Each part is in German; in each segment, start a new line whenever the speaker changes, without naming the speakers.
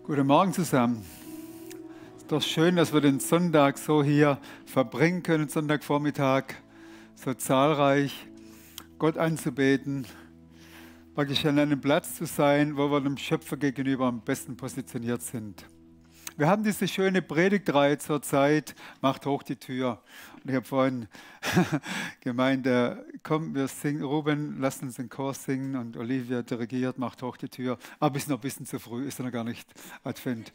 Guten Morgen zusammen. Es ist doch schön, dass wir den Sonntag so hier verbringen können, Sonntagvormittag, so zahlreich Gott anzubeten, praktisch an einem Platz zu sein, wo wir dem Schöpfer gegenüber am besten positioniert sind. Wir haben diese schöne Predigtreihe zur Zeit, macht hoch die Tür. Und ich habe vorhin gemeint, komm, wir singen, Ruben, lass uns den Chor singen und Olivia dirigiert, macht hoch die Tür. Aber ist noch ein bisschen zu früh, ist noch gar nicht Advent.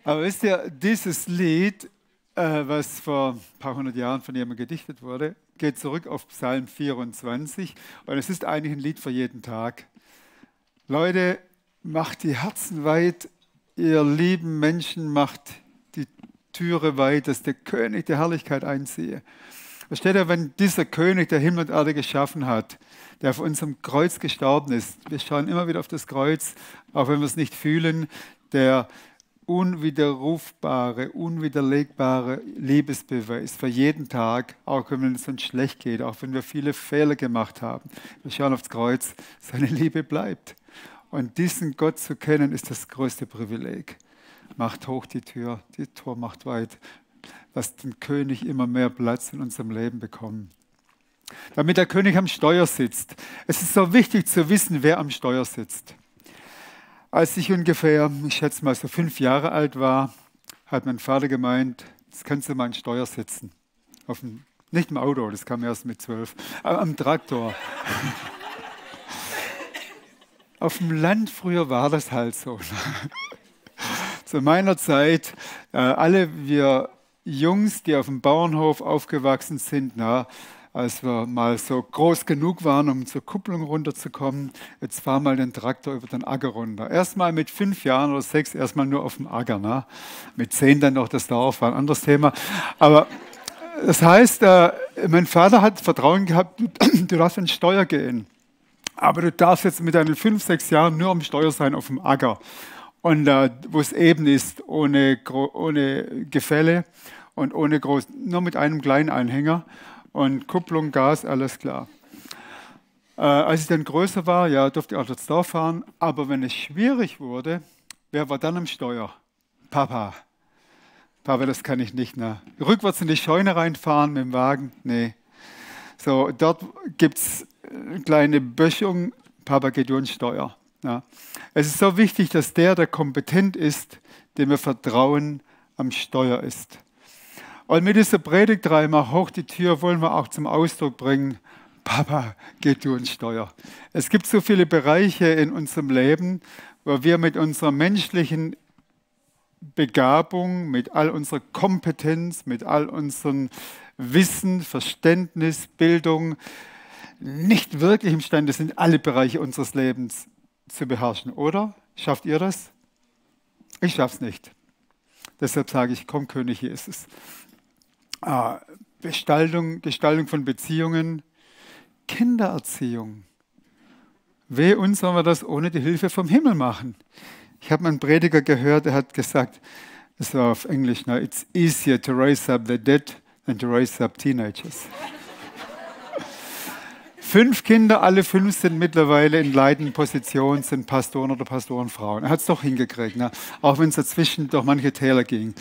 Aber wisst ihr, dieses Lied, was vor ein paar hundert Jahren von jemandem gedichtet wurde, geht zurück auf Psalm 24 und es ist eigentlich ein Lied für jeden Tag. Leute, macht die Herzen weit, ihr lieben Menschen, macht die Türe weit, dass der König der Herrlichkeit einziehe. Versteht ihr, wenn dieser König, der Himmel und Erde geschaffen hat, der auf unserem Kreuz gestorben ist, wir schauen immer wieder auf das Kreuz, auch wenn wir es nicht fühlen, der unwiderrufbare, unwiderlegbare Liebesbeweis für jeden Tag, auch wenn es uns schlecht geht, auch wenn wir viele Fehler gemacht haben. Wir schauen aufs Kreuz, seine Liebe bleibt. Und diesen Gott zu kennen, ist das größte Privileg. Macht hoch die Tür, die Tor macht weit. Lasst den König immer mehr Platz in unserem Leben bekommen. Damit der König am Steuer sitzt. Es ist so wichtig zu wissen, wer am Steuer sitzt. Als ich ungefähr, ich schätze mal so 5 Jahre alt war, hat mein Vater gemeint, jetzt kannst du mal am Steuer sitzen. Nicht im Auto, das kam erst mit 12, aber am Traktor. Auf dem Land früher war das halt so. Zu meiner Zeit, alle wir Jungs, die auf dem Bauernhof aufgewachsen sind, als wir mal so groß genug waren, um zur Kupplung runterzukommen, jetzt fahr mal den Traktor über den Acker runter. Erstmal mit 5 Jahren oder 6, erstmal nur auf dem Acker. Mit 10 dann noch das Dorf, war ein anderes Thema. Aber das heißt, mein Vater hat Vertrauen gehabt, du darfst an Steuer gehen. Aber du darfst jetzt mit deinen 5, 6 Jahren nur am Steuer sein auf dem Acker. Und wo es eben ist, ohne Gefälle und nur mit einem kleinen Anhänger und Kupplung, Gas, alles klar. Als ich dann größer war, ja, durfte ich auch das Dorf fahren, aber wenn es schwierig wurde, wer war dann am Steuer? Papa. Papa, das kann ich nicht. Rückwärts in die Scheune reinfahren mit dem Wagen? Nee. So, dort gibt es eine kleine Böschung, Papa geht durch Steuer. Ja. Es ist so wichtig, dass der kompetent ist, dem wir vertrauen, am Steuer ist. Und mit dieser Predigtreihe, mach hoch die Tür, wollen wir auch zum Ausdruck bringen, Papa, geht du ins Steuer. Es gibt so viele Bereiche in unserem Leben, wo wir mit unserer menschlichen Begabung, mit all unserer Kompetenz, mit all unserem Wissen, Verständnis, Bildung nicht wirklich imstande sind, alle Bereiche unseres Lebens zu beherrschen, oder? Schafft ihr das? Ich schaffe es nicht. Deshalb sage ich, komm König Jesus. Gestaltung von Beziehungen, Kindererziehung. Wehe uns, sollen wir das ohne die Hilfe vom Himmel machen. Ich habe einen Prediger gehört, der hat gesagt, das war auf Englisch, it's easier to raise up the dead than to raise up teenagers. 5 Kinder, alle 5 sind mittlerweile in leitenden Positionen, sind Pastoren oder Pastorenfrauen. Er hat es doch hingekriegt, auch wenn es dazwischen durch manche Täler ging.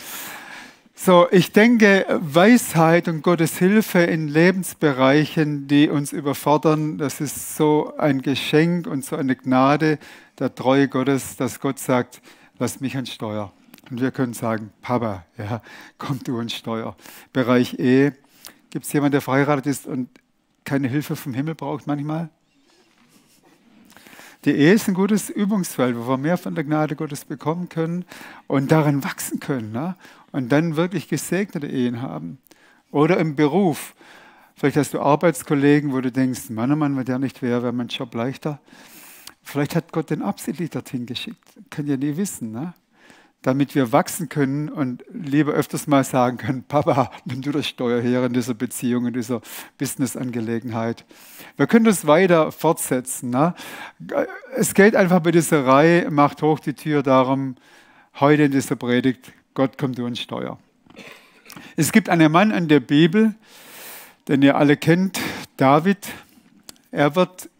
So, ich denke, Weisheit und Gottes Hilfe in Lebensbereichen, die uns überfordern, das ist so ein Geschenk und so eine Gnade der Treue Gottes, dass Gott sagt, lass mich ans Steuer. Und wir können sagen, Papa, ja, komm du ans Steuer. Bereich Ehe, gibt es jemanden, der verheiratet ist und keine Hilfe vom Himmel braucht manchmal? Die Ehe ist ein gutes Übungsfeld, wo wir mehr von der Gnade Gottes bekommen können und darin wachsen können. Und dann wirklich gesegnete Ehen haben. Oder im Beruf. Vielleicht hast du Arbeitskollegen, wo du denkst, Mann, oh Mann, wenn der nicht wäre, wäre mein Job leichter. Vielleicht hat Gott den absichtlich dorthin geschickt. Können ja nie wissen. Damit wir wachsen können und lieber öfters mal sagen können, Papa, nimm du das Steuer her in dieser Beziehung, in dieser Business-Angelegenheit. Wir können das weiter fortsetzen. Es geht einfach bei dieser Reihe, macht hoch die Tür darum, heute in dieser Predigt, Gott kommt du ins Steuer. Es gibt einen Mann in der Bibel, den ihr alle kennt, David. Er wird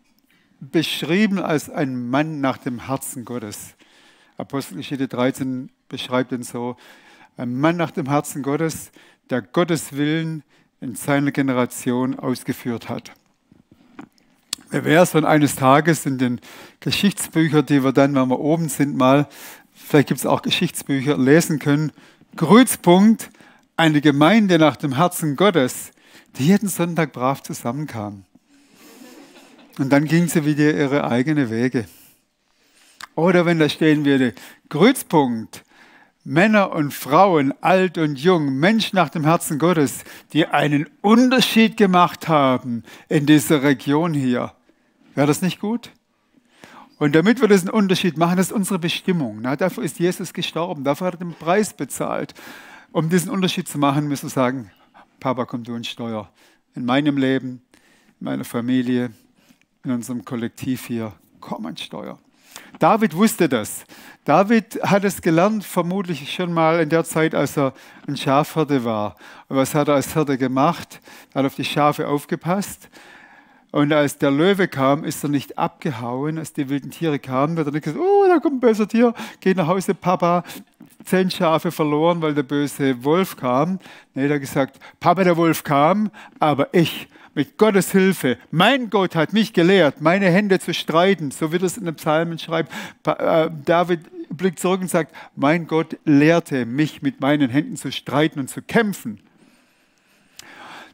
beschrieben als ein Mann nach dem Herzen Gottes. Apostelgeschichte 13 beschreibt ihn so: Ein Mann nach dem Herzen Gottes, der Gottes Willen in seiner Generation ausgeführt hat. Wer wäre es, wenn eines Tages in den Geschichtsbüchern, die wir dann, wenn wir oben sind, mal, vielleicht gibt es auch Geschichtsbücher, lesen können, Kreuzpunkt, eine Gemeinde nach dem Herzen Gottes, die jeden Sonntag brav zusammenkam. Und dann ging sie wieder ihre eigenen Wege. Oder wenn da stehen würde, Kreuzpunkt, Männer und Frauen, alt und jung, Menschen nach dem Herzen Gottes, die einen Unterschied gemacht haben in dieser Region hier. Wäre das nicht gut? Und damit wir diesen Unterschied machen, das ist unsere Bestimmung. Na, dafür ist Jesus gestorben, dafür hat er den Preis bezahlt. Um diesen Unterschied zu machen, müssen wir sagen, Papa, komm du und steuer. In meinem Leben, in meiner Familie, in unserem Kollektiv hier, komm und steuer. David wusste das. David hat es gelernt, vermutlich schon mal in der Zeit, als er ein Schafhirte war. Und was hat er als Hirte gemacht? Er hat auf die Schafe aufgepasst. Und als der Löwe kam, ist er nicht abgehauen. Als die wilden Tiere kamen, hat er nicht gesagt, oh, da kommt ein böser Tier, geh nach Hause, Papa. 10 Schafe verloren, weil der böse Wolf kam. Nee, er hat gesagt, Papa, der Wolf kam, aber ich, mit Gottes Hilfe, mein Gott hat mich gelehrt, meine Hände zu streiten, so wie das in den Psalmen schreibt. David blickt zurück und sagt, mein Gott lehrte mich, mit meinen Händen zu streiten und zu kämpfen.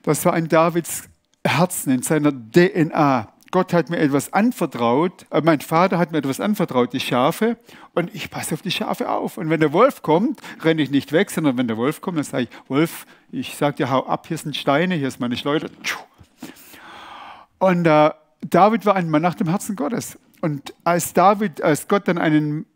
Das war in Davids Herzen, in seiner DNA. Gott hat mir etwas anvertraut, mein Vater hat mir etwas anvertraut, die Schafe, und ich passe auf die Schafe auf. Und wenn der Wolf kommt, renne ich nicht weg, sondern wenn der Wolf kommt, dann sage ich, Wolf, ich sage dir, hau ab, hier sind Steine, hier ist meine Schleuder. Und David war ein Mann nach dem Herzen Gottes. Und als Gott dann einen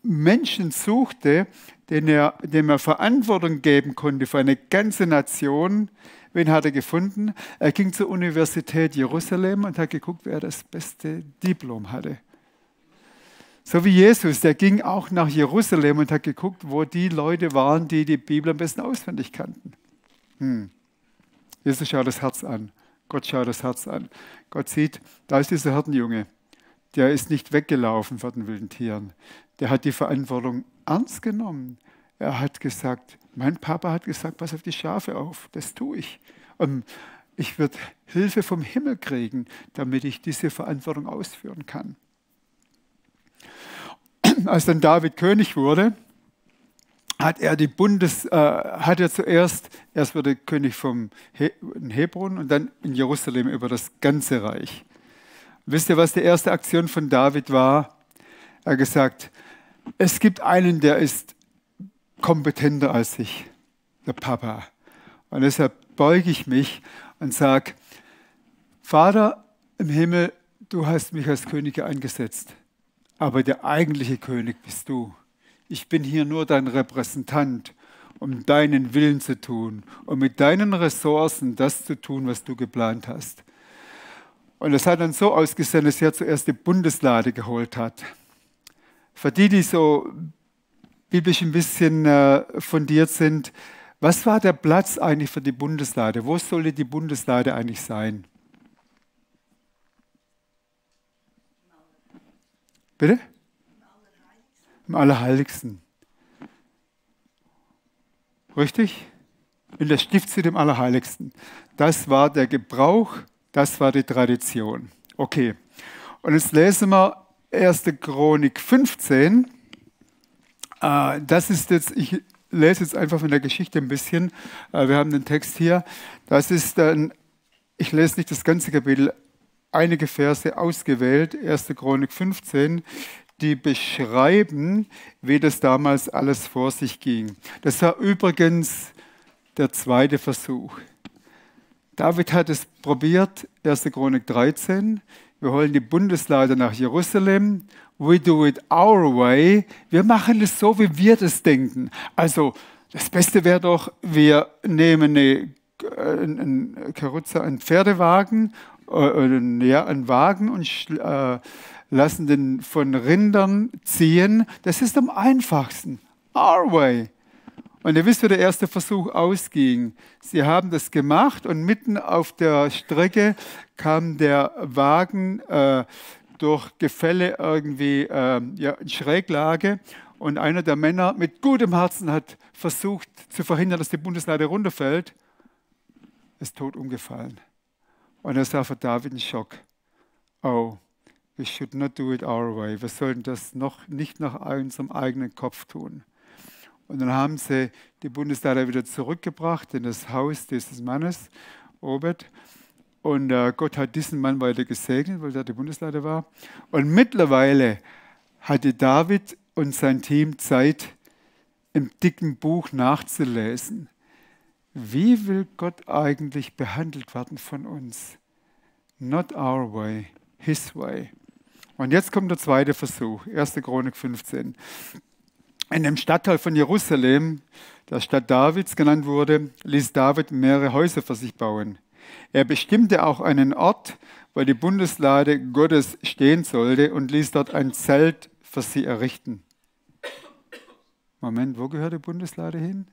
Menschen suchte, dem er Verantwortung geben konnte für eine ganze Nation, wen hat er gefunden? Er ging zur Universität Jerusalem und hat geguckt, wer das beste Diplom hatte. So wie Jesus, der ging auch nach Jerusalem und hat geguckt, wo die Leute waren, die die Bibel am besten auswendig kannten. Jesus schaut das Herz an. Gott schaut das Herz an. Gott sieht, da ist dieser Hirtenjunge. Der ist nicht weggelaufen vor den wilden Tieren. Der hat die Verantwortung ernst genommen. Er hat gesagt, mein Papa hat gesagt, pass auf die Schafe auf, das tue ich. Und ich werde Hilfe vom Himmel kriegen, damit ich diese Verantwortung ausführen kann. Als dann David König wurde, hat er erst wurde König in Hebron und dann in Jerusalem über das ganze Reich. Wisst ihr, was die erste Aktion von David war? Er hat gesagt, es gibt einen, der ist kompetenter als ich, der Papa. Und deshalb beuge ich mich und sage, Vater im Himmel, du hast mich als König eingesetzt, aber der eigentliche König bist du. Ich bin hier nur dein Repräsentant, um deinen Willen zu tun und mit deinen Ressourcen das zu tun, was du geplant hast. Und es hat dann so ausgesehen, dass er zuerst die Bundeslade geholt hat. Für die so biblisch ein bisschen fundiert sind, was war der Platz eigentlich für die Bundeslade? Wo sollte die Bundeslade eigentlich sein? Bitte? Im Allerheiligsten. Richtig? In der Stiftshütte im Allerheiligsten. Das war der Gebrauch, das war die Tradition. Okay. Und jetzt lesen wir 1. Chronik 15. Das ist jetzt, ich lese jetzt einfach von der Geschichte ein bisschen. Wir haben den Text hier. Das ist dann, ich lese nicht das ganze Kapitel, einige Verse ausgewählt, 1. Chronik 15, die beschreiben, wie das damals alles vor sich ging. Das war übrigens der zweite Versuch. David hat es probiert, 1. Chronik 13. Wir holen die Bundeslade nach Jerusalem. We do it our way. Wir machen es so, wie wir das denken. Also das Beste wäre doch, wir nehmen einen Pferdewagen, einen Wagen und lassen den von Rindern ziehen. Das ist am einfachsten. Our way. Und ihr wisst, wie der erste Versuch ausging. Sie haben das gemacht und mitten auf der Strecke kam der Wagen durch Gefälle irgendwie in Schräglage und einer der Männer mit gutem Herzen hat versucht zu verhindern, dass die Bundeslade runterfällt, ist tot umgefallen. Und er sah für David einen Schock. Oh, we should not do it our way. Wir sollten das nicht nach unserem eigenen Kopf tun. Und dann haben sie die Bundeslade wieder zurückgebracht in das Haus dieses Mannes, Obed. Und Gott hat diesen Mann weiter gesegnet, weil der die Bundeslade war. Und mittlerweile hatte David und sein Team Zeit, im dicken Buch nachzulesen. Wie will Gott eigentlich behandelt werden von uns? Not our way, his way. Und jetzt kommt der zweite Versuch, 1. Chronik 15. In dem Stadtteil von Jerusalem, der Stadt Davids genannt wurde, ließ David mehrere Häuser für sich bauen. Er bestimmte auch einen Ort, wo die Bundeslade Gottes stehen sollte und ließ dort ein Zelt für sie errichten. Moment, wo gehört die Bundeslade hin?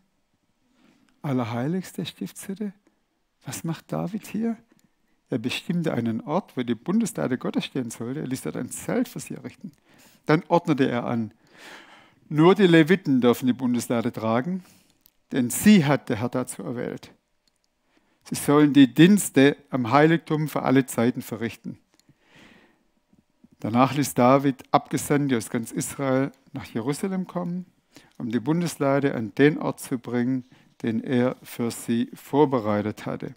Allerheiligste Stiftshütte? Was macht David hier? Er bestimmte einen Ort, wo die Bundeslade Gottes stehen sollte. Er ließ dort ein Zelt für sie errichten. Dann ordnete er an: Nur die Leviten dürfen die Bundeslade tragen, denn sie hat der Herr dazu erwählt. Sie sollen die Dienste am Heiligtum für alle Zeiten verrichten. Danach ließ David Abgesandte aus ganz Israel nach Jerusalem kommen, um die Bundeslade an den Ort zu bringen, den er für sie vorbereitet hatte.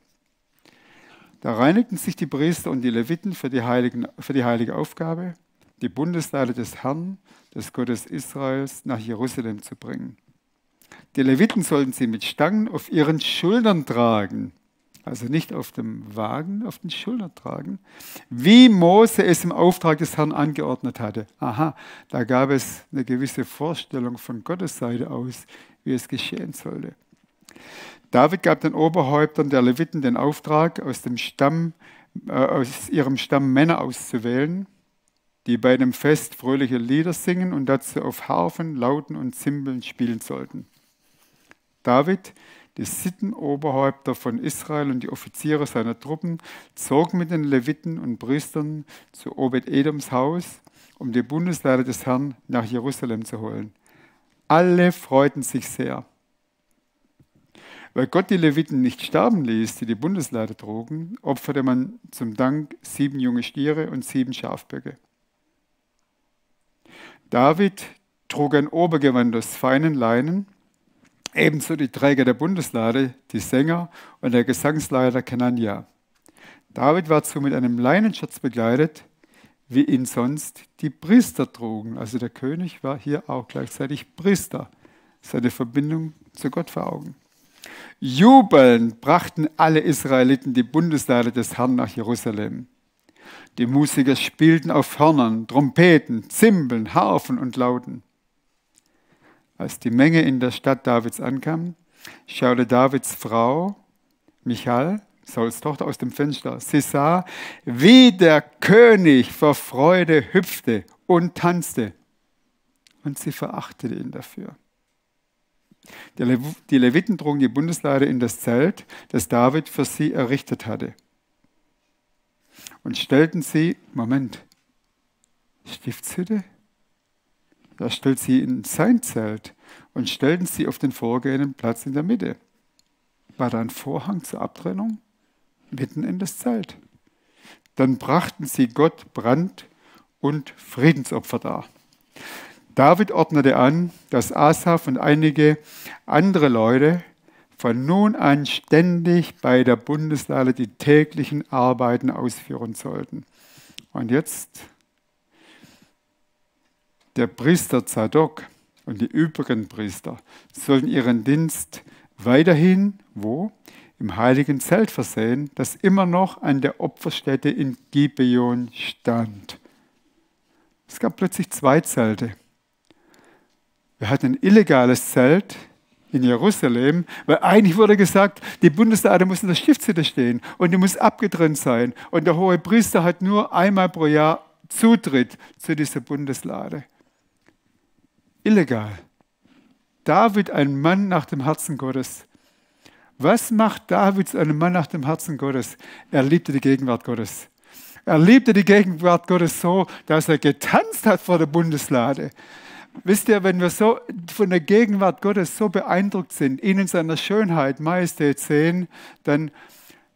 Da reinigten sich die Priester und die Leviten für die heilige Aufgabe, die Bundeslade des Herrn, des Gottes Israels, nach Jerusalem zu bringen. Die Leviten sollten sie mit Stangen auf ihren Schultern tragen, also nicht auf dem Wagen, auf den Schultern tragen, wie Mose es im Auftrag des Herrn angeordnet hatte. Aha, da gab es eine gewisse Vorstellung von Gottes Seite aus, wie es geschehen sollte. David gab den Oberhäuptern der Leviten den Auftrag, aus ihrem Stamm Männer auszuwählen, die bei dem Fest fröhliche Lieder singen und dazu auf Harfen, Lauten und Zimbeln spielen sollten. David, die Sittenoberhäupter von Israel und die Offiziere seiner Truppen, zogen mit den Leviten und Priestern zu Obed-Edoms Haus, um die Bundeslade des Herrn nach Jerusalem zu holen. Alle freuten sich sehr. Weil Gott die Leviten nicht sterben ließ, die die Bundeslade trugen, opferte man zum Dank 7 junge Stiere und 7 Schafböcke. David trug ein Obergewand aus feinen Leinen, ebenso die Träger der Bundeslade, die Sänger und der Gesangsleiter Kenania. David war zu mit einem Leinenschurz bekleidet, wie ihn sonst die Priester trugen. Also der König war hier auch gleichzeitig Priester, seine Verbindung zu Gott vor Augen. Jubelnd brachten alle Israeliten die Bundeslade des Herrn nach Jerusalem. Die Musiker spielten auf Hörnern, Trompeten, Zimbeln, Harfen und Lauten. Als die Menge in der Stadt Davids ankam, schaute Davids Frau, Michal, Sauls Tochter, aus dem Fenster. Sie sah, wie der König vor Freude hüpfte und tanzte. Und sie verachtete ihn dafür. Die Leviten trugen die Bundeslade in das Zelt, das David für sie errichtet hatte. Und stellten sie, Stiftshütte? Da stellt sie in sein Zelt und stellten sie auf den vorgehenden Platz in der Mitte. War da ein Vorhang zur Abtrennung? Mitten in das Zelt. Dann brachten sie Gott Brand- und Friedensopfer dar. David ordnete an, dass Asaf und einige andere Leute von nun an ständig bei der Bundeslade die täglichen Arbeiten ausführen sollten. Und jetzt der Priester Zadok und die übrigen Priester sollten ihren Dienst weiterhin, wo? Im heiligen Zelt versehen, das immer noch an der Opferstätte in Gibeon stand. Es gab plötzlich 2 Zelte. Wir hatten ein illegales Zelt in Jerusalem, weil eigentlich wurde gesagt, die Bundeslade muss in der Stiftshütte stehen und die muss abgetrennt sein. Und der hohe Priester hat nur einmal pro Jahr Zutritt zu dieser Bundeslade. Illegal. David, ein Mann nach dem Herzen Gottes. Was macht David zu einem Mann nach dem Herzen Gottes? Er liebte die Gegenwart Gottes. Er liebte die Gegenwart Gottes so, dass er getanzt hat vor der Bundeslade. Wisst ihr, wenn wir so von der Gegenwart Gottes so beeindruckt sind, ihn in seiner Schönheit, Majestät sehen, dann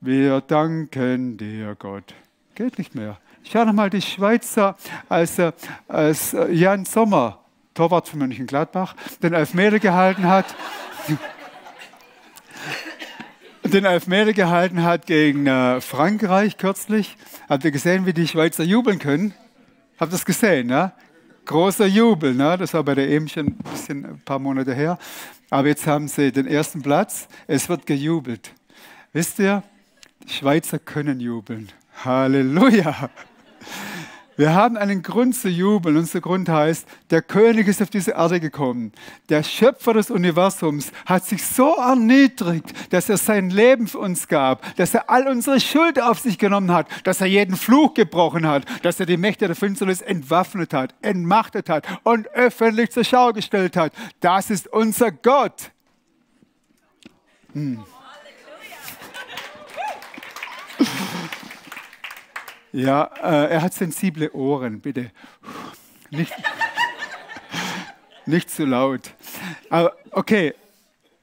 wir danken dir, Gott. Geht nicht mehr. Schau noch mal die Schweizer, als Jan Sommer, Torwart von Mönchengladbach, den Elfmeter gehalten hat. Gegen Frankreich kürzlich. Habt ihr gesehen, wie die Schweizer jubeln können? Habt ihr das gesehen, ja? Großer Jubel, ne? Das war bei der EM schon ein paar Monate her. Aber jetzt haben sie den ersten Platz. Es wird gejubelt. Wisst ihr, die Schweizer können jubeln. Halleluja! Wir haben einen Grund zu jubeln. Unser Grund heißt, der König ist auf diese Erde gekommen. Der Schöpfer des Universums hat sich so erniedrigt, dass er sein Leben für uns gab, dass er all unsere Schuld auf sich genommen hat, dass er jeden Fluch gebrochen hat, dass er die Mächte der Finsternis entwaffnet hat, entmachtet hat und öffentlich zur Schau gestellt hat. Das ist unser Gott. Ja, er hat sensible Ohren, bitte. Nicht zu laut. Aber okay,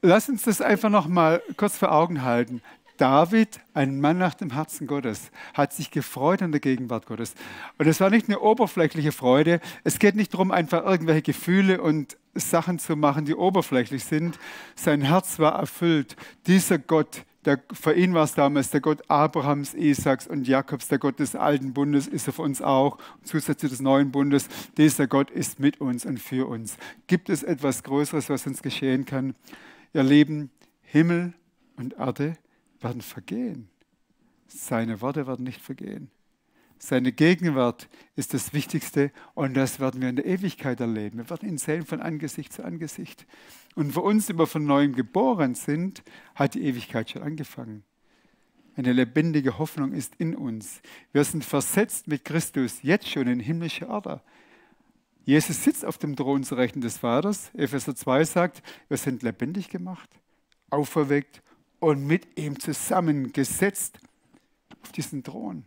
lass uns das einfach noch mal kurz vor Augen halten. David, ein Mann nach dem Herzen Gottes, hat sich gefreut an der Gegenwart Gottes. Und es war nicht eine oberflächliche Freude. Es geht nicht darum, einfach irgendwelche Gefühle und Sachen zu machen, die oberflächlich sind. Sein Herz war erfüllt. Dieser Gott, für ihn war es damals der Gott Abrahams, Isaaks und Jakobs, der Gott des alten Bundes, ist er für uns auch, zusätzlich des neuen Bundes. Dieser Gott ist mit uns und für uns. Gibt es etwas Größeres, was uns geschehen kann? Ihr Lieben, Himmel und Erde werden vergehen. Seine Worte werden nicht vergehen. Seine Gegenwart ist das Wichtigste und das werden wir in der Ewigkeit erleben. Wir werden ihn sehen von Angesicht zu Angesicht. Und für uns, die wir von Neuem geboren sind, hat die Ewigkeit schon angefangen. Eine lebendige Hoffnung ist in uns. Wir sind versetzt mit Christus jetzt schon in himmlische Erde. Jesus sitzt auf dem Thron zu Rechten des Vaters. Epheser 2 sagt, wir sind lebendig gemacht, auferweckt und mit ihm zusammengesetzt auf diesen Thron.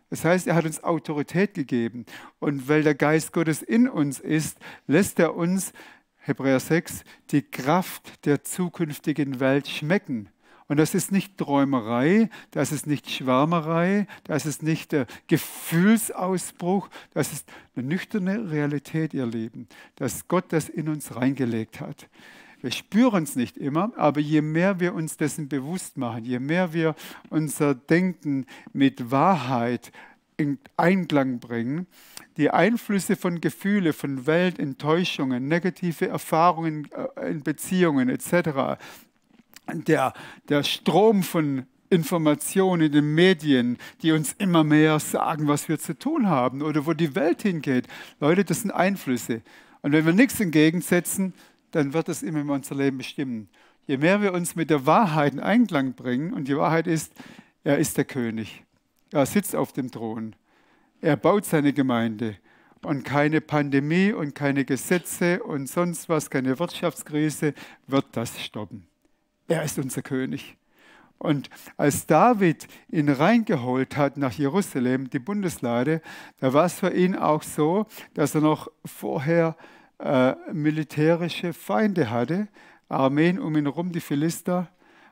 Das heißt, er hat uns Autorität gegeben. Und weil der Geist Gottes in uns ist, lässt er uns, Hebräer 6, die Kraft der zukünftigen Welt schmecken. Und das ist nicht Träumerei, das ist nicht Schwärmerei, das ist nicht Gefühlsausbruch, das ist eine nüchterne Realität, ihr Lieben, dass Gott das in uns reingelegt hat. Wir spüren es nicht immer, aber je mehr wir uns dessen bewusst machen, je mehr wir unser Denken mit Wahrheit in Einklang bringen, die Einflüsse von Gefühlen, von Welt, Enttäuschungen, negative Erfahrungen in Beziehungen etc., der Strom von Informationen in den Medien, die uns immer mehr sagen, was wir zu tun haben oder wo die Welt hingeht. Leute, das sind Einflüsse. Und wenn wir nichts entgegensetzen, dann wird es immer unser Leben bestimmen. Je mehr wir uns mit der Wahrheit in Einklang bringen, und die Wahrheit ist, er ist der König. Er sitzt auf dem Thron. Er baut seine Gemeinde. Und keine Pandemie und keine Gesetze und sonst was, keine Wirtschaftskrise wird das stoppen. Er ist unser König. Und als David ihn reingeholt hat nach Jerusalem, die Bundeslade, da war es für ihn auch so, dass er noch vorher militärische Feinde hatte, Armeen um ihn herum, die Philister.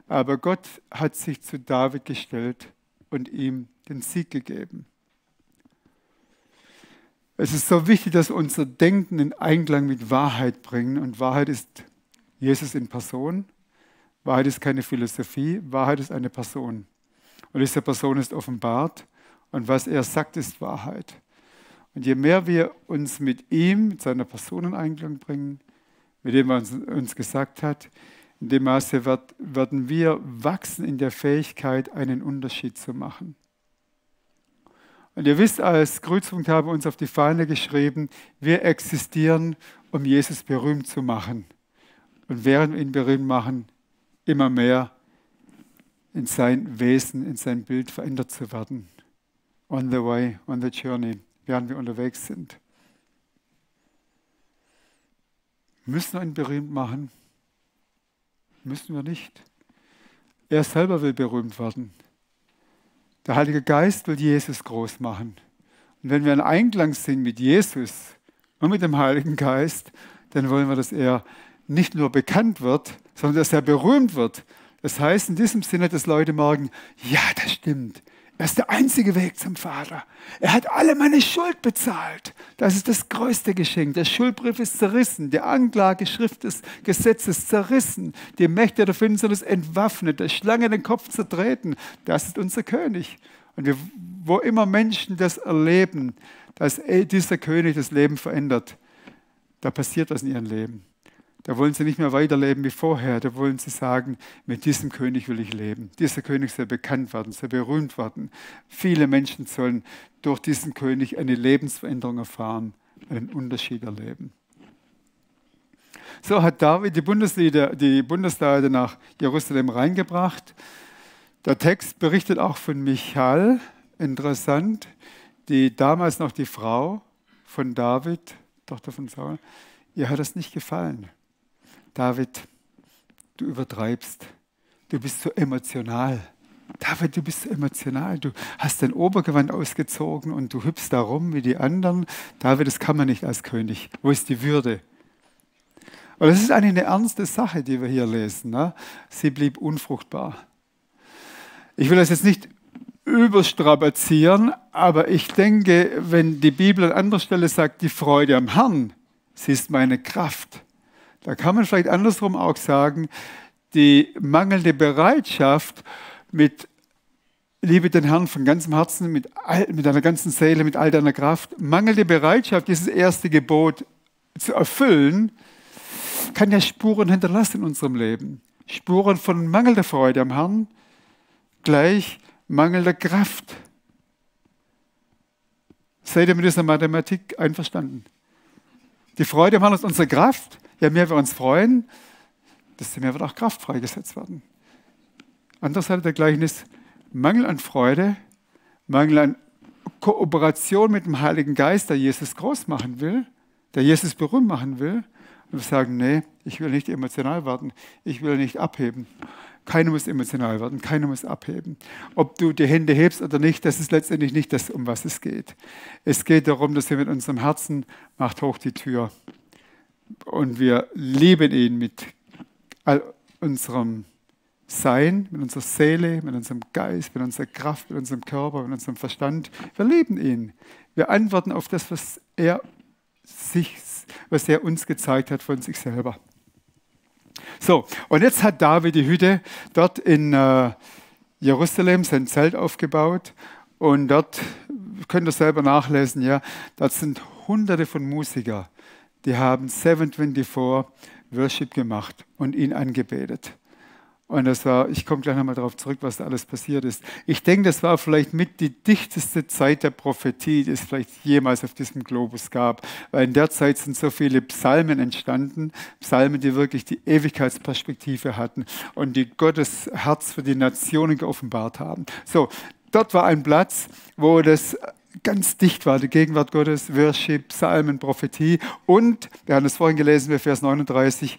Aber Gott hat sich zu David gestellt und ihm den Sieg gegeben. Es ist so wichtig, dass wir unser Denken in Einklang mit Wahrheit bringen. Und Wahrheit ist Jesus in Person. Wahrheit ist keine Philosophie, Wahrheit ist eine Person. Und diese Person ist offenbart. Und was er sagt, ist Wahrheit. Und je mehr wir uns mit ihm, mit seiner Person in Einklang bringen, mit dem, was er uns gesagt hat, in dem Maße werden wir wachsen in der Fähigkeit, einen Unterschied zu machen. Und ihr wisst, als Kreuzpunkt haben wir uns auf die Fahne geschrieben, wir existieren, um Jesus berühmt zu machen. Und während wir ihn berühmt machen, immer mehr in sein Wesen, in sein Bild verändert zu werden. On the way, on the journey, während wir unterwegs sind. Müssen wir ihn berühmt machen? Müssen wir nicht. Er selber will berühmt werden. Der Heilige Geist will Jesus groß machen. Und wenn wir in Einklang sind mit Jesus und mit dem Heiligen Geist, dann wollen wir, dass er nicht nur bekannt wird, sondern dass er berühmt wird. Das heißt in diesem Sinne, dass Leute merken, ja, das stimmt. Er ist der einzige Weg zum Vater. Er hat alle meine Schuld bezahlt. Das ist das größte Geschenk. Der Schuldbrief ist zerrissen. Die Anklageschrift des Gesetzes zerrissen. Die Mächte der Finsternis entwaffnet. Der Schlange den Kopf zertreten. Das ist unser König. Und wo immer Menschen das erleben, dass dieser König das Leben verändert, da passiert was in ihrem Leben. Da wollen sie nicht mehr weiterleben wie vorher. Da wollen sie sagen, mit diesem König will ich leben. Dieser König soll bekannt werden, soll berühmt werden. Viele Menschen sollen durch diesen König eine Lebensveränderung erfahren, einen Unterschied erleben. So hat David die Bundeslade nach Jerusalem reingebracht. Der Text berichtet auch von Michal, interessant, die damals noch die Frau von David, Tochter von Saul, ihr hat das nicht gefallen. David, du übertreibst. Du bist so emotional. David, du bist so emotional. Du hast dein Obergewand ausgezogen und du hüpfst da rum wie die anderen. David, das kann man nicht als König. Wo ist die Würde? Und das ist eigentlich eine ernste Sache, die wir hier lesen. Ne? Sie blieb unfruchtbar. Ich will das jetzt nicht überstrapazieren, aber ich denke, wenn die Bibel an anderer Stelle sagt, die Freude am Herrn, sie ist meine Kraft. Da kann man vielleicht andersrum auch sagen, die mangelnde Bereitschaft, liebe den Herrn von ganzem Herzen, mit deiner ganzen Seele, mit all deiner Kraft, mangelnde Bereitschaft, dieses erste Gebot zu erfüllen, kann ja Spuren hinterlassen in unserem Leben. Spuren von mangelnder Freude am Herrn, gleich mangelnder Kraft. Seid ihr mit dieser Mathematik einverstanden? Die Freude am Herrn ist unsere Kraft. Je mehr wir uns freuen, desto mehr wird auch Kraft freigesetzt werden. Andere Seite der Gleichnis, Mangel an Freude, Mangel an Kooperation mit dem Heiligen Geist, der Jesus groß machen will, der Jesus berühmt machen will. Und wir sagen, nee, ich will nicht emotional werden, ich will nicht abheben. Keiner muss emotional werden, keiner muss abheben. Ob du die Hände hebst oder nicht, das ist letztendlich nicht das, um was es geht. Es geht darum, dass wir mit unserem Herzen, macht hoch die Tür. Und wir lieben ihn mit all unserem Sein, mit unserer Seele, mit unserem Geist, mit unserer Kraft, mit unserem Körper, mit unserem Verstand. Wir lieben ihn. Wir antworten auf das, was er uns gezeigt hat von sich selber. So, und jetzt hat David die Hütte dort in Jerusalem, sein Zelt aufgebaut. Und dort, könnt ihr selber nachlesen, ja, dort sind Hunderte von Musikern. Die haben 724 Worship gemacht und ihn angebetet. Und das war, ich komme gleich nochmal darauf zurück, was da alles passiert ist. Ich denke, das war vielleicht mit die dichteste Zeit der Prophetie, die es vielleicht jemals auf diesem Globus gab. Weil in der Zeit sind so viele Psalmen entstanden, Psalmen, die wirklich die Ewigkeitsperspektive hatten und die Gottes Herz für die Nationen geoffenbart haben. So, dort war ein Platz, wo das ganz dicht war, die Gegenwart Gottes, Worship, Psalmen, Prophetie. Und, wir haben es vorhin gelesen, bei Vers 39,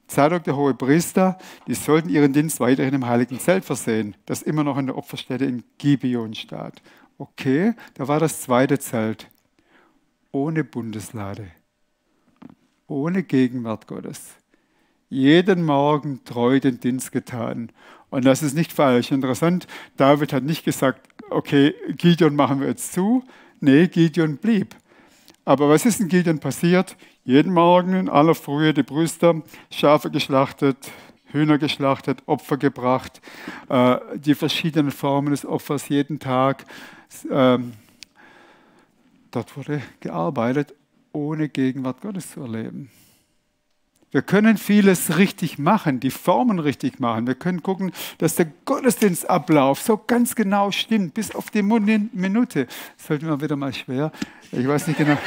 Zadok, der hohe Priester, die sollten ihren Dienst weiterhin im heiligen Zelt versehen, das immer noch an der Opferstätte in Gibeon stand. Okay, da war das zweite Zelt. Ohne Bundeslade, ohne Gegenwart Gottes. Jeden Morgen treu den Dienst getan. Und das ist nicht falsch. Interessant, David hat nicht gesagt, okay, Gideon machen wir jetzt zu. Nee, Gideon blieb. Aber was ist in Gideon passiert? Jeden Morgen in aller Frühe die Priester, Schafe geschlachtet, Hühner geschlachtet, Opfer gebracht, die verschiedenen Formen des Opfers jeden Tag. Dort wurde gearbeitet, ohne Gegenwart Gottes zu erleben. Wir können vieles richtig machen, die Formen richtig machen. Wir können gucken, dass der Gottesdienstablauf so ganz genau stimmt, bis auf die Minute. Das fällt mir wieder mal schwer. Ich weiß nicht genau.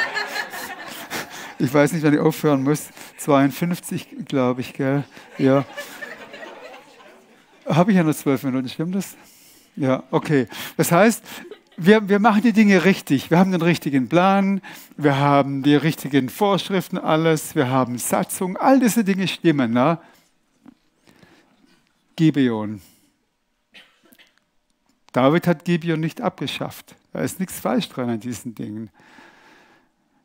Ich weiß nicht, wann ich aufhören muss. 52, glaube ich, gell? Ja. Habe ich ja nur 12 Minuten, stimmt das? Ja, okay. Das heißt, wir machen die Dinge richtig. Wir haben den richtigen Plan, wir haben die richtigen Vorschriften, alles, wir haben Satzung, all diese Dinge stimmen. Ne? Gibeon. David hat Gibeon nicht abgeschafft. Da ist nichts falsch dran an diesen Dingen.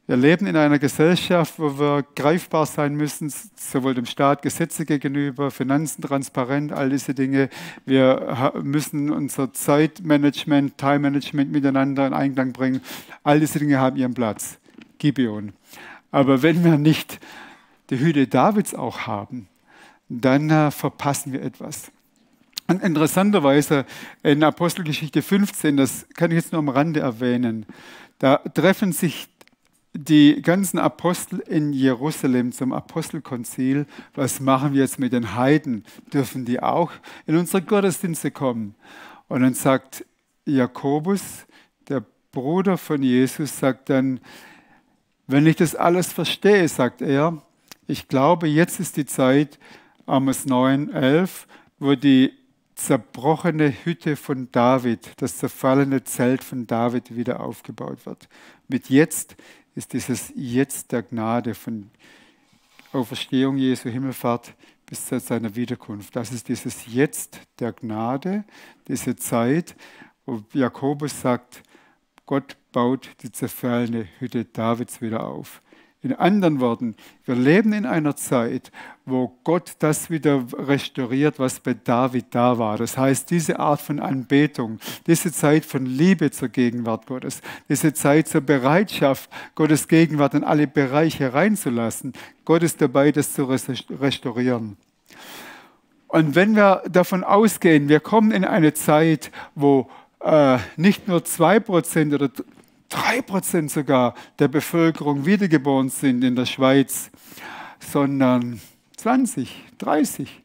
Wir leben in einer Gesellschaft, wo wir greifbar sein müssen, sowohl dem Staat, Gesetze gegenüber, Finanzen transparent, all diese Dinge. Wir müssen unser Zeitmanagement, Time-Management miteinander in Einklang bringen. All diese Dinge haben ihren Platz. Gibeon. Aber wenn wir nicht die Hüte Davids auch haben, dann verpassen wir etwas. Und interessanterweise in Apostelgeschichte 15, das kann ich jetzt nur am Rande erwähnen, da treffen sich die ganzen Apostel in Jerusalem zum Apostelkonzil. Was machen wir jetzt mit den Heiden? Dürfen die auch in unsere Gottesdienste kommen? Und dann sagt Jakobus, der Bruder von Jesus, sagt dann, wenn ich das alles verstehe, sagt er, ich glaube, jetzt ist die Zeit, Amos 9, 11, wo die zerbrochene Hütte von David, das zerfallene Zelt von David wieder aufgebaut wird. Mit jetzt ist dieses Jetzt der Gnade von Auferstehung Jesu Himmelfahrt bis zu seiner Wiederkunft. Das ist dieses Jetzt der Gnade, diese Zeit, wo Jakobus sagt, Gott baut die zerfallene Hütte Davids wieder auf. In anderen Worten, wir leben in einer Zeit, wo Gott das wieder restauriert, was bei David da war. Das heißt, diese Art von Anbetung, diese Zeit von Liebe zur Gegenwart Gottes, diese Zeit zur Bereitschaft, Gottes Gegenwart in alle Bereiche reinzulassen. Gott ist dabei, das zu restaurieren. Und wenn wir davon ausgehen, wir kommen in eine Zeit, wo nicht nur 2% oder 3% sogar der Bevölkerung wiedergeboren sind in der Schweiz, sondern 20, 30.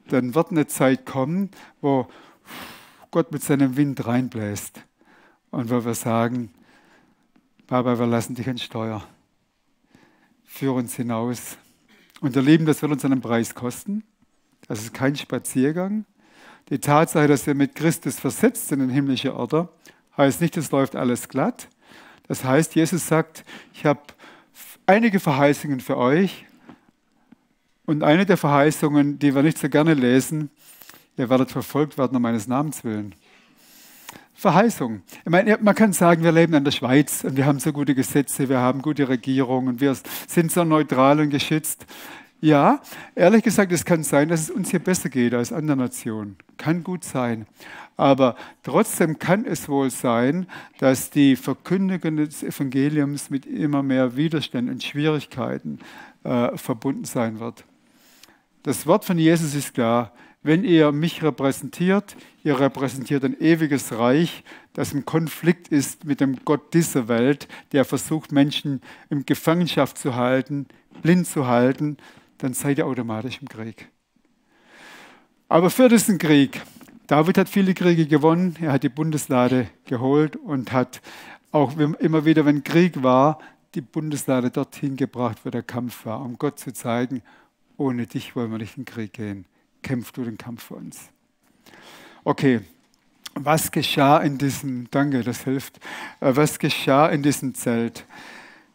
Dann wird eine Zeit kommen, wo Gott mit seinem Wind reinbläst und wo wir sagen, Papa, wir lassen dich an Steuer. Führ uns hinaus. Und ihr Lieben, das wird uns einen Preis kosten. Das ist kein Spaziergang. Die Tatsache, dass wir mit Christus versetzt sind in himmlische Orte, heißt nicht, es läuft alles glatt. Das heißt, Jesus sagt, ich habe einige Verheißungen für euch. Und eine der Verheißungen, die wir nicht so gerne lesen, ihr werdet verfolgt werden um meines Namens willen. Verheißung. Ich meine, man kann sagen, wir leben in der Schweiz und wir haben so gute Gesetze, wir haben gute Regierung und wir sind so neutral und geschützt. Ja, ehrlich gesagt, es kann sein, dass es uns hier besser geht als anderen Nationen. Kann gut sein. Aber trotzdem kann es wohl sein, dass die Verkündigung des Evangeliums mit immer mehr Widerständen und Schwierigkeiten verbunden sein wird. Das Wort von Jesus ist klar. Wenn ihr mich repräsentiert, ihr repräsentiert ein ewiges Reich, das im Konflikt ist mit dem Gott dieser Welt, der versucht, Menschen in Gefangenschaft zu halten, blind zu halten, dann seid ihr automatisch im Krieg. Aber für diesen Krieg, David hat viele Kriege gewonnen, er hat die Bundeslade geholt und hat auch immer wieder, wenn Krieg war, die Bundeslade dorthin gebracht, wo der Kampf war, um Gott zu zeigen, ohne dich wollen wir nicht in den Krieg gehen. Kämpf du den Kampf für uns. Okay, was geschah in diesem, danke, das hilft, was geschah in diesem Zelt?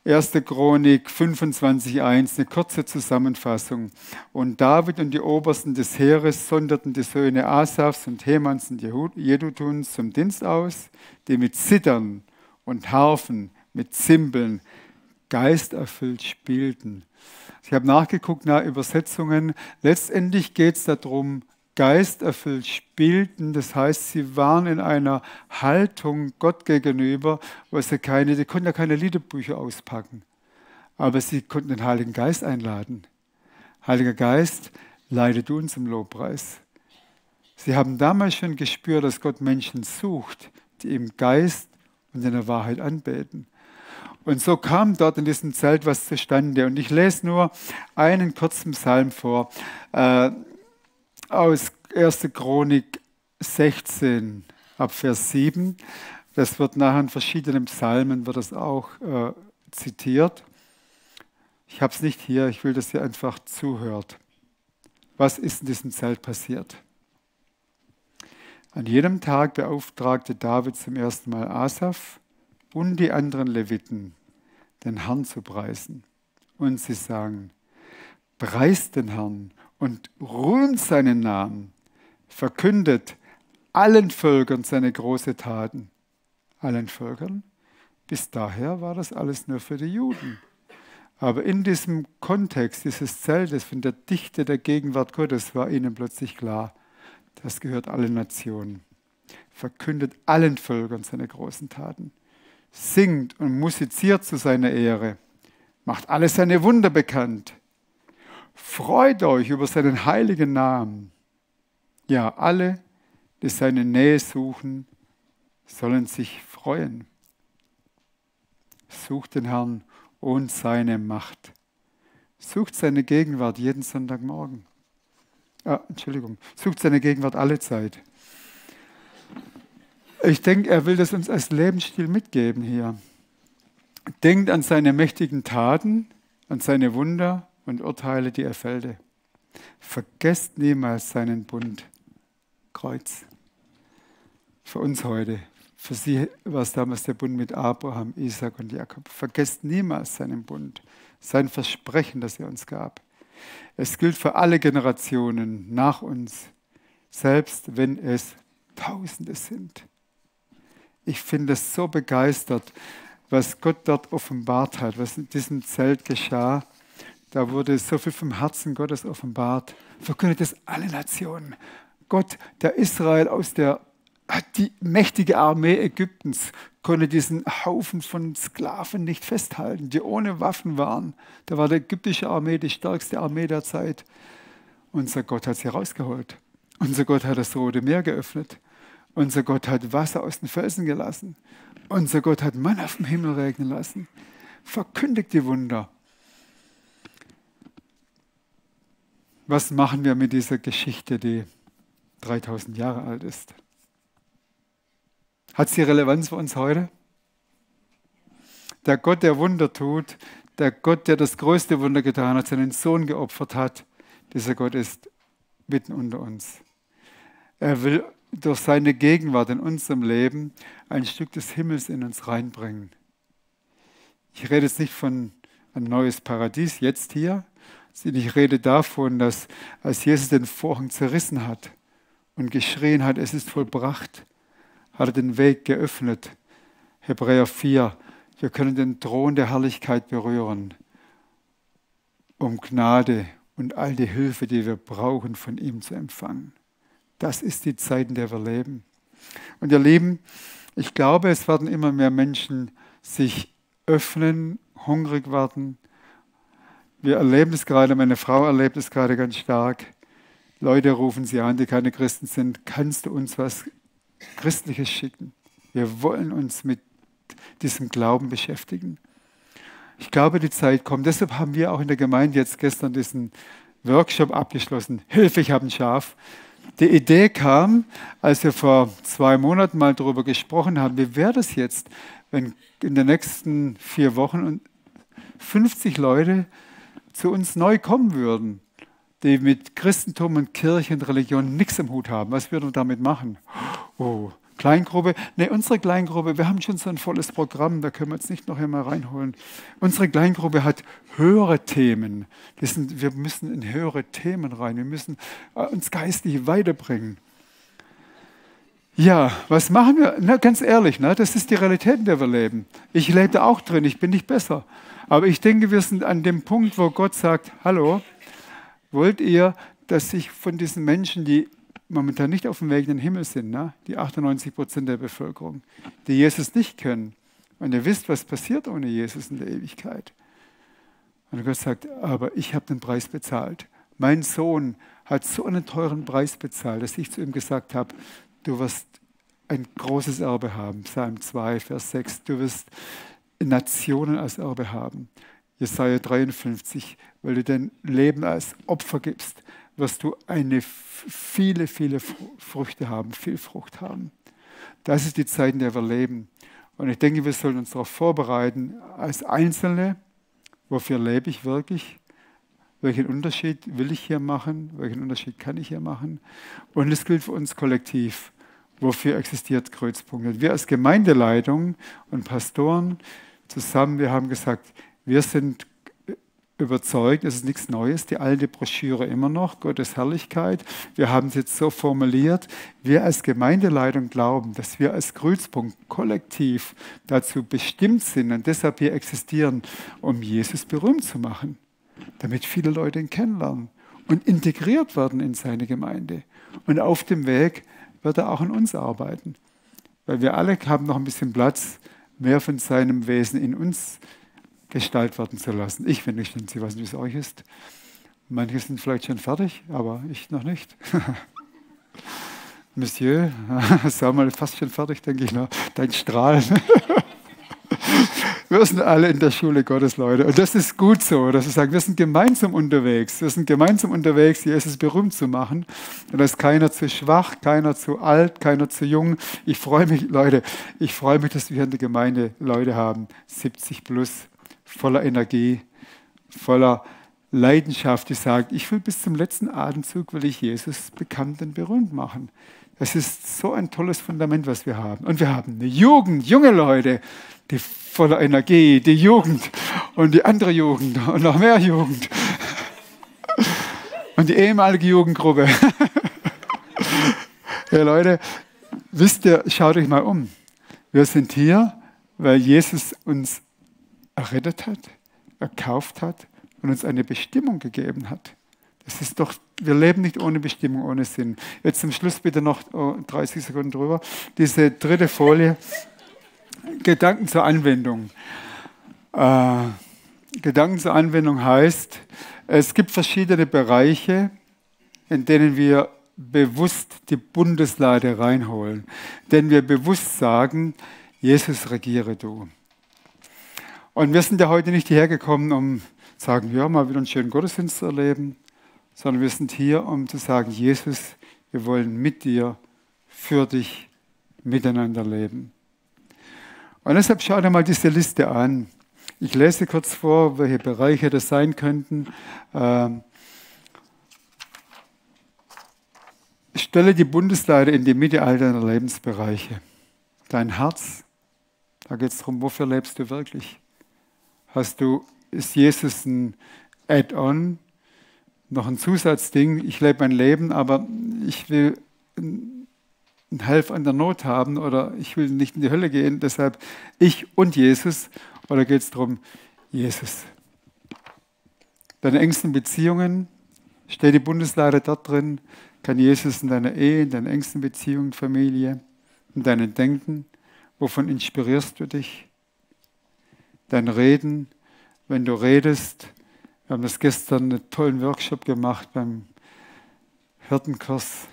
1. Chronik 25,1, eine kurze Zusammenfassung. Und David und die Obersten des Heeres sonderten die Söhne Asafs und Hemans und Jedutuns zum Dienst aus, die mit Zittern und Harfen, mit Zimbeln geisterfüllt spielten. Ich habe nachgeguckt nach Übersetzungen. Letztendlich geht es darum, geisterfüllt spielten. Das heißt, sie waren in einer Haltung Gott gegenüber, wo sie die konnten ja keine Liederbücher auspacken. Aber sie konnten den Heiligen Geist einladen. Heiliger Geist, leite du uns im Lobpreis. Sie haben damals schon gespürt, dass Gott Menschen sucht, die im Geist und in der Wahrheit anbeten. Und so kam dort in diesem Zelt was zustande. Und ich lese nur einen kurzen Psalm vor, aus 1. Chronik 16, ab Vers 7. Das wird nachher in verschiedenen Psalmen wird das auch zitiert. Ich habe es nicht hier, ich will, dass ihr einfach zuhört. Was ist in diesem Zelt passiert? An jedem Tag beauftragte David zum ersten Mal Asaf und die anderen Leviten, den Herrn zu preisen. Und sie sagen, preist den Herrn und rühmt seinen Namen, verkündet allen Völkern seine großen Taten. Allen Völkern? Bis daher war das alles nur für die Juden. Aber in diesem Kontext dieses Zeltes von der Dichte der Gegenwart Gottes war ihnen plötzlich klar, das gehört allen Nationen. Verkündet allen Völkern seine großen Taten. Singt und musiziert zu seiner Ehre. Macht alle seine Wunder bekannt. Freut euch über seinen heiligen Namen. Ja, alle, die seine Nähe suchen, sollen sich freuen. Sucht den Herrn und seine Macht. Sucht seine Gegenwart jeden Sonntagmorgen. Sucht seine Gegenwart alle Zeit. Ich denke, er will das uns als Lebensstil mitgeben hier. Denkt an seine mächtigen Taten, an seine Wunder und Urteile, die er fällte. Vergesst niemals seinen Bund. Kreuz. Für uns heute. Für sie war es damals der Bund mit Abraham, Isaac und Jakob. Vergesst niemals seinen Bund, sein Versprechen, das er uns gab. Es gilt für alle Generationen nach uns, selbst wenn es Tausende sind. Ich finde es so begeistert, was Gott dort offenbart hat, was in diesem Zelt geschah. Da wurde so viel vom Herzen Gottes offenbart. Verkündet es alle Nationen. Gott, der Israel die mächtige Armee Ägyptens konnte diesen Haufen von Sklaven nicht festhalten, die ohne Waffen waren. Da war die ägyptische Armee die stärkste Armee der Zeit. Unser Gott hat sie rausgeholt. Unser Gott hat das Rote Meer geöffnet. Unser Gott hat Wasser aus den Felsen gelassen. Unser Gott hat Manna vom Himmel regnen lassen. Verkündigt die Wunder. Was machen wir mit dieser Geschichte, die 3000 Jahre alt ist? Hat sie Relevanz für uns heute? Der Gott, der Wunder tut, der Gott, der das größte Wunder getan hat, seinen Sohn geopfert hat, dieser Gott ist mitten unter uns. Er will durch seine Gegenwart in unserem Leben ein Stück des Himmels in uns reinbringen. Ich rede jetzt nicht von ein neues Paradies jetzt hier, sondern ich rede davon, dass als Jesus den Vorhang zerrissen hat und geschrien hat, es ist vollbracht, hat er den Weg geöffnet. Hebräer 4, wir können den Thron der Herrlichkeit berühren, um Gnade und all die Hilfe, die wir brauchen, von ihm zu empfangen. Das ist die Zeit, in der wir leben. Und ihr Lieben, ich glaube, es werden immer mehr Menschen sich öffnen, hungrig werden. Wir erleben es gerade, meine Frau erlebt es gerade ganz stark. Leute rufen sie an, die keine Christen sind. Kannst du uns was Christliches schicken? Wir wollen uns mit diesem Glauben beschäftigen. Ich glaube, die Zeit kommt. Deshalb haben wir auch in der Gemeinde jetzt gestern diesen Workshop abgeschlossen. Hilfe, ich habe ein Schaf. Die Idee kam, als wir vor 2 Monaten mal darüber gesprochen haben, wie wäre das jetzt, wenn in den nächsten 4 Wochen 50 Leute zu uns neu kommen würden, die mit Christentum und Kirche und Religion nichts im Hut haben. Was würden wir damit machen? Oh, Kleingruppe? Ne, unsere Kleingruppe, wir haben schon so ein volles Programm, da können wir jetzt nicht noch einmal reinholen. Unsere Kleingruppe hat höhere Themen. Wir müssen in höhere Themen rein, wir müssen uns geistlich weiterbringen. Ja, was machen wir? Na, ganz ehrlich, das ist die Realität, in der wir leben. Ich lebe da auch drin, ich bin nicht besser. Aber ich denke, wir sind an dem Punkt, wo Gott sagt, hallo, wollt ihr, dass sich von diesen Menschen, die momentan nicht auf dem Weg in den Himmel sind, die 98% der Bevölkerung, die Jesus nicht kennen, und ihr wisst, was passiert ohne Jesus in der Ewigkeit. Und Gott sagt, aber ich habe den Preis bezahlt. Mein Sohn hat so einen teuren Preis bezahlt, dass ich zu ihm gesagt habe, du wirst ein großes Erbe haben. Psalm 2, Vers 6, du wirst Nationen als Erbe haben. Jesaja 53, weil du dein Leben als Opfer gibst, wirst du viele Früchte haben, viel Frucht haben. Das ist die Zeit, in der wir leben. Und ich denke, wir sollen uns darauf vorbereiten, als Einzelne, wofür lebe ich wirklich, welchen Unterschied will ich hier machen, welchen Unterschied kann ich hier machen. Und es gilt für uns kollektiv, wofür existiert Kreuzpunkt. Wir als Gemeindeleitung und Pastoren zusammen, wir haben gesagt, wir sind überzeugt, es ist nichts Neues, die alte Broschüre immer noch, Gottes Herrlichkeit. Wir haben es jetzt so formuliert, wir als Gemeindeleitung glauben, dass wir als Grüßpunkt kollektiv dazu bestimmt sind und deshalb hier existieren, um Jesus berühmt zu machen, damit viele Leute ihn kennenlernen und integriert werden in seine Gemeinde. Und auf dem Weg wird er auch an uns arbeiten, weil wir alle haben noch ein bisschen Platz, mehr von seinem Wesen in uns Gestalt werden zu lassen. Ich wenigstens, ich weiß nicht, wie es euch ist. Manche sind vielleicht schon fertig, aber ich noch nicht. Monsieur, sag mal, fast schon fertig, denke ich noch. Dein Strahlen. Wir sind alle in der Schule Gottes, Leute. Und das ist gut so, dass wir sagen, wir sind gemeinsam unterwegs. Wir sind gemeinsam unterwegs, Jesus berühmt zu machen. Und da ist keiner zu schwach, keiner zu alt, keiner zu jung. Ich freue mich, Leute, dass wir hier in der Gemeinde Leute haben, 70 plus, voller Energie, voller Leidenschaft, die sagt, ich will bis zum letzten Atemzug, will ich Jesus bekannt und berühmt machen. Das ist so ein tolles Fundament, was wir haben. Und wir haben eine Jugend, junge Leute, die voller Energie, die Jugend und die andere Jugend und noch mehr Jugend. Und die ehemalige Jugendgruppe. Ja, Leute, wisst ihr, schaut euch mal um. Wir sind hier, weil Jesus uns errettet hat, erkauft hat und uns eine Bestimmung gegeben hat. Das ist doch, wir leben nicht ohne Bestimmung, ohne Sinn. Jetzt zum Schluss bitte noch 30 Sekunden drüber. Diese dritte Folie, Gedanken zur Anwendung. Gedanken zur Anwendung heißt, es gibt verschiedene Bereiche, in denen wir bewusst die Bundeslade reinholen. Denn wir bewusst sagen, Jesus, regiere du. Und wir sind ja heute nicht hierher gekommen, um zu sagen, ja, mal wieder einen schönen Gottesdienst zu erleben, sondern wir sind hier, um zu sagen, Jesus, wir wollen mit dir, für dich, miteinander leben. Und deshalb schau dir mal diese Liste an. Ich lese kurz vor, welche Bereiche das sein könnten. Stelle die Bundeslade in die Mitte all deiner Lebensbereiche. Dein Herz, da geht es darum, wofür lebst du wirklich? Ist Jesus ein Add-on, noch ein Zusatzding? Ich lebe mein Leben, aber ich will einen Helfer an der Not haben oder ich will nicht in die Hölle gehen, deshalb ich und Jesus. Oder geht es darum, Jesus? Deine engsten Beziehungen, steht die Bundeslade dort drin? Kann Jesus in deiner Ehe, in deinen engsten Beziehungen, Familie, in deinem Denken? Wovon inspirierst du dich? Dein Reden, wenn du redest. Wir haben das gestern einen tollen Workshop gemacht beim Hirtenkurs.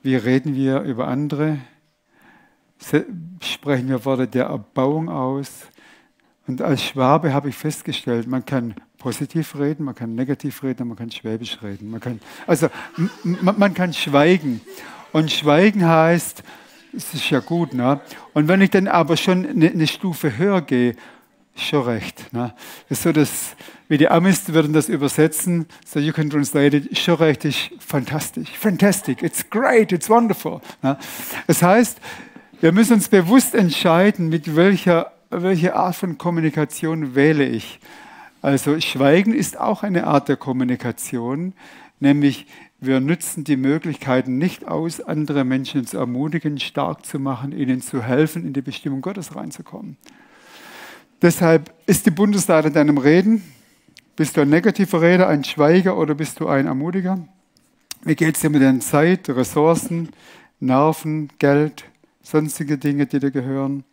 Wie reden wir über andere? Sprechen wir Worte der Erbauung aus? Und als Schwabe habe ich festgestellt, man kann positiv reden, man kann negativ reden, man kann schwäbisch reden. Man kann schweigen. Und schweigen heißt, es ist ja gut, ne? Und wenn ich dann aber schon eine Stufe höher gehe, schon recht. Ne? Das ist so, wie die Amis würden das übersetzen, so you can translate it, schon recht ist fantastisch, fantastic, it's great, it's wonderful. Ne? Das heißt, wir müssen uns bewusst entscheiden, mit welche Art von Kommunikation wähle ich. Also Schweigen ist auch eine Art der Kommunikation, nämlich wir nutzen die Möglichkeiten nicht aus, andere Menschen zu ermutigen, stark zu machen, ihnen zu helfen, in die Bestimmung Gottes reinzukommen. Deshalb ist die Bundeslade in deinem Reden. Bist du ein negativer Redner, ein Schweiger oder bist du ein Ermutiger? Wie geht es dir mit deiner Zeit, Ressourcen, Nerven, Geld, sonstige Dinge, die dir gehören?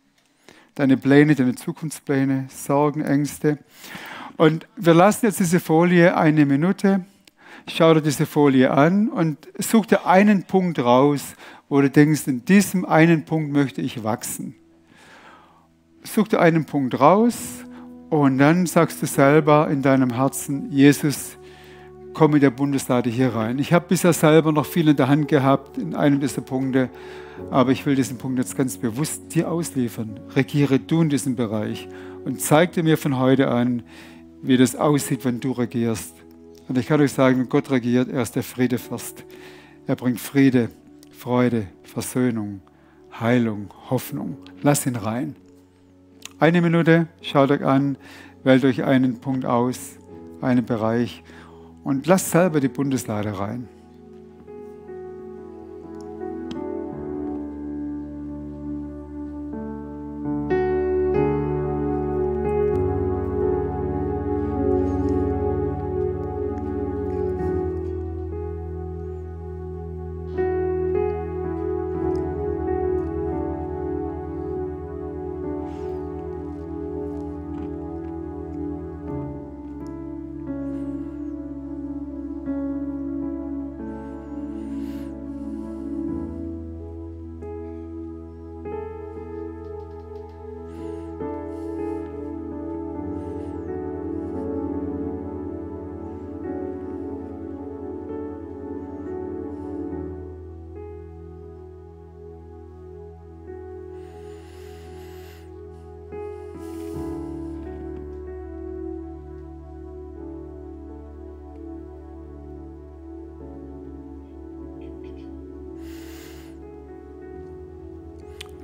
Deine Pläne, deine Zukunftspläne, Sorgen, Ängste. Und wir lassen jetzt diese Folie 1 Minute. Schau dir diese Folie an und such dir einen Punkt raus, wo du denkst, in diesem einen Punkt möchte ich wachsen. Such dir einen Punkt raus und dann sagst du selber in deinem Herzen, Jesus, komm mit der Bundeslade hier rein. Ich habe bisher selber noch viel in der Hand gehabt in einem dieser Punkte, aber ich will diesen Punkt jetzt ganz bewusst dir ausliefern. Regiere du in diesem Bereich und zeig dir mir von heute an, wie das aussieht, wenn du regierst. Und ich kann euch sagen, wenn Gott regiert, er ist der Friedefürst. Er bringt Friede, Freude, Versöhnung, Heilung, Hoffnung. Lass ihn rein. 1 Minute, schaut euch an, wählt euch einen Punkt aus, einen Bereich und lasst selber die Bundeslade rein.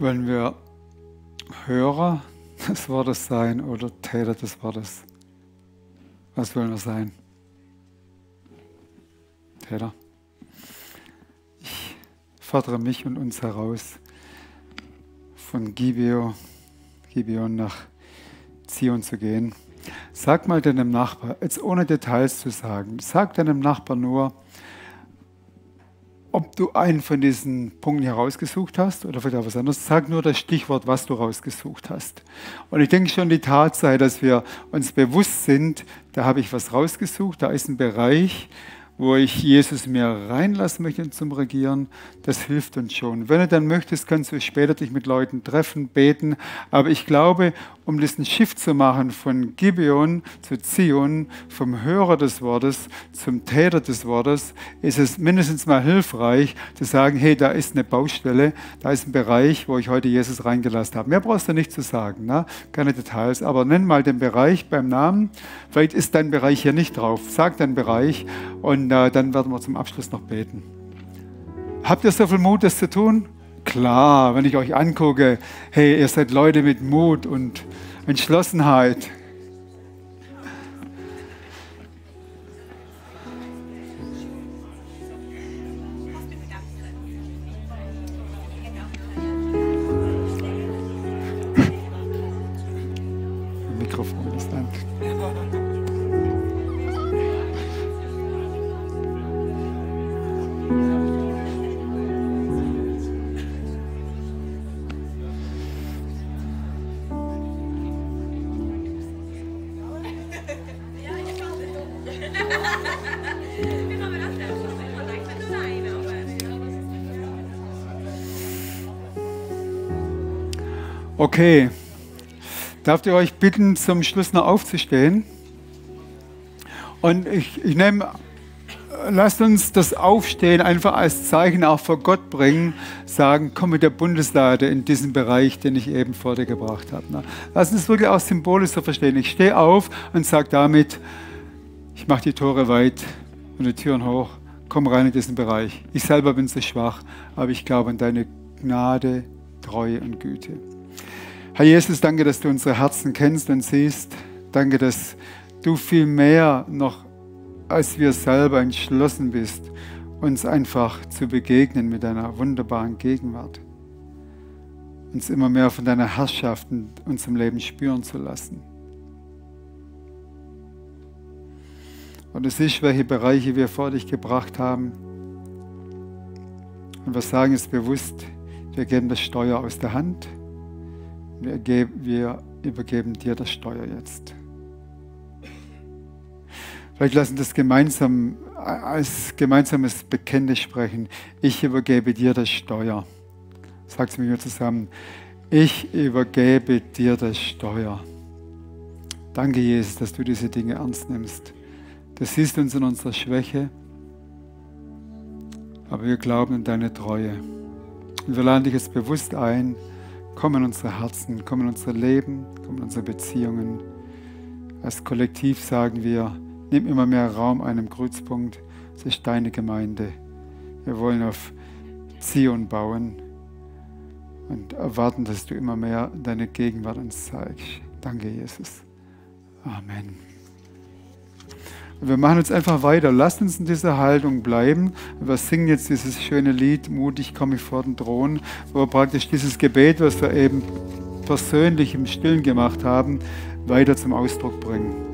Wollen wir Hörer des Wortes sein oder Täter des Wortes? Was wollen wir sein? Täter. Ich fordere mich und uns heraus, von Gibeon nach Zion zu gehen. Sag mal deinem Nachbar, jetzt ohne Details zu sagen, sag deinem Nachbar nur, ob du einen von diesen Punkten herausgesucht hast oder vielleicht auch was anderes. Sag nur das Stichwort, was du rausgesucht hast. Und ich denke schon die Tatsache, dass wir uns bewusst sind, da habe ich was rausgesucht, da ist ein Bereich, wo ich Jesus mehr reinlassen möchte zum Regieren, das hilft uns schon. Wenn du dann möchtest, kannst du später dich mit Leuten treffen, beten. Aber ich glaube, um diesen Shift zu machen von Gibeon zu Zion, vom Hörer des Wortes zum Täter des Wortes, ist es mindestens mal hilfreich zu sagen, hey, da ist eine Baustelle, da ist ein Bereich, wo ich heute Jesus reingelassen habe. Mehr brauchst du nicht zu sagen, ne? Keine Details, aber nenn mal den Bereich beim Namen. Vielleicht ist dein Bereich hier nicht drauf. Sag deinen Bereich und dann werden wir zum Abschluss noch beten. Habt ihr so viel Mut, das zu tun? Klar, wenn ich euch angucke, hey, ihr seid Leute mit Mut und Entschlossenheit. Das Mikrofon ist an. Okay, darf ich euch bitten, zum Schluss noch aufzustehen? Und ich nehme, lasst uns das Aufstehen einfach als Zeichen auch vor Gott bringen, sagen, komm mit der Bundeslade in diesen Bereich, den ich eben vor dir gebracht habe. Lass uns wirklich auch symbolisch so verstehen. Ich stehe auf und sage damit, ich mache die Tore weit und die Türen hoch, komm rein in diesen Bereich. Ich selber bin so schwach, aber ich glaube an deine Gnade, Treue und Güte. Herr Jesus, danke, dass du unsere Herzen kennst und siehst. Danke, dass du viel mehr noch als wir selber entschlossen bist, uns einfach zu begegnen mit deiner wunderbaren Gegenwart. Uns immer mehr von deiner Herrschaft in unserem Leben spüren zu lassen. Und du siehst, welche Bereiche wir vor dich gebracht haben. Und wir sagen es bewusst, wir geben das Steuer aus der Hand. Wir übergeben dir das Steuer jetzt. Vielleicht lassen wir das gemeinsam als gemeinsames Bekenntnis sprechen. Ich übergebe dir das Steuer. Sagt es mit mir zusammen. Ich übergebe dir das Steuer. Danke, Jesus, dass du diese Dinge ernst nimmst. Du siehst uns in unserer Schwäche, aber wir glauben an deine Treue. Und wir laden dich jetzt bewusst ein. Komm in unsere Herzen, komm in unser Leben, komm in unsere Beziehungen. Als Kollektiv sagen wir, nimm immer mehr Raum an einem Kreuzpunkt. Es ist deine Gemeinde. Wir wollen auf Zion bauen und erwarten, dass du immer mehr deine Gegenwart uns zeigst. Danke, Jesus. Amen. Und wir machen jetzt einfach weiter. Lasst uns in dieser Haltung bleiben. Wir singen jetzt dieses schöne Lied, mutig komme ich vor den Thron, wo wir praktisch dieses Gebet, was wir eben persönlich im Stillen gemacht haben, weiter zum Ausdruck bringen.